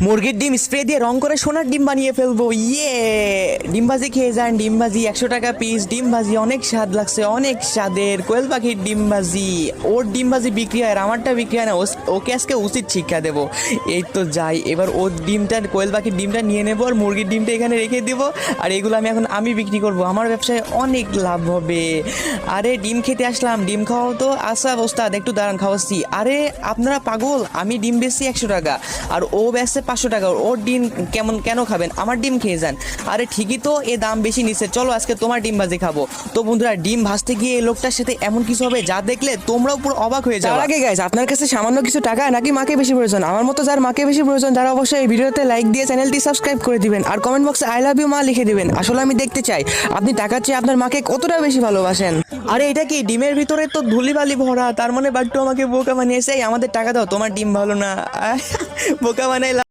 মুরগির ডিম স্প্রে দিয়ে রং করে সোনার ডিম বানিয়ে ফেলবো। ইয়ে, ডিম ভাজি খেয়ে যান। ডিম ভাজি 100 টাকা পিস। ডিম ভাজি অনেক স্বাদ লাগছে, অনেক স্বাদের। কোয়েল পাখির ডিম ভাজি, ওর ডিম ভাজি বিক্রি হয় আর আমারটা বিক্রি হয় না। ওকে আজকে উচিত শিক্ষা দেবো। এই তো যাই, এবার ওর ডিমটা, কোয়েল পাখির ডিমটা নিয়ে নেবো আর মুরগির ডিমটা এখানে রেখে দিব। আর এগুলো আমি বিক্রি করব, আমার ব্যবসায় অনেক লাভ হবে। আরে ডিম খেতে আসলাম, ডিম খাওয়াও তো। আচ্ছা ওস্তাদ একটু দাঁড়ান, খাওয়াচ্ছি। আরে আপনারা পাগল, আমি ডিম বেচছি 100 টাকা আর ও বেচছে 500 টাকা। ওর ডিম কেন খাবেন, আমার ডিম খেয়ে যান। আরে ঠিকই তো, এ দাম বেশি নিচ্ছে, চলো আজকে তোমার ডিম ভাজি খাবো। তো বন্ধুরা, ডিম ভাজতে গিয়ে এই লোকটার সাথে এমন কিছু হবে যা দেখলে তোমরাও পুরো অবাক হয়ে যাবে। তার আগে গাইস, আপনার কাছে সামান্য কিছু টাকা নাকি মাকে বেশি প্রয়োজন? আমার মতো যার মাকে বেশি প্রয়োজন তারা অবশ্যই এই ভিডিওতে লাইক দিয়ে চ্যানেলটি সাবস্ক্রাইব করে দিবেন আর কমেন্ট বক্সে আই লাভ ইউ মা লিখে দিবেন। আসলে আমি দেখতে চাই আপনি টাকার চেয়ে আপনার মাকে কতটা বেশি ভালোবাসেন। আরে এটা কি, ডিমের ভিতরে তো ধুলিবালি ভরা, তার মানে বাট্টু আমাকে বোকা বানিয়েছে। এই আমাদের টাকা দাও, তোমার ডিম ভালো না। বোকা বানাইলাম।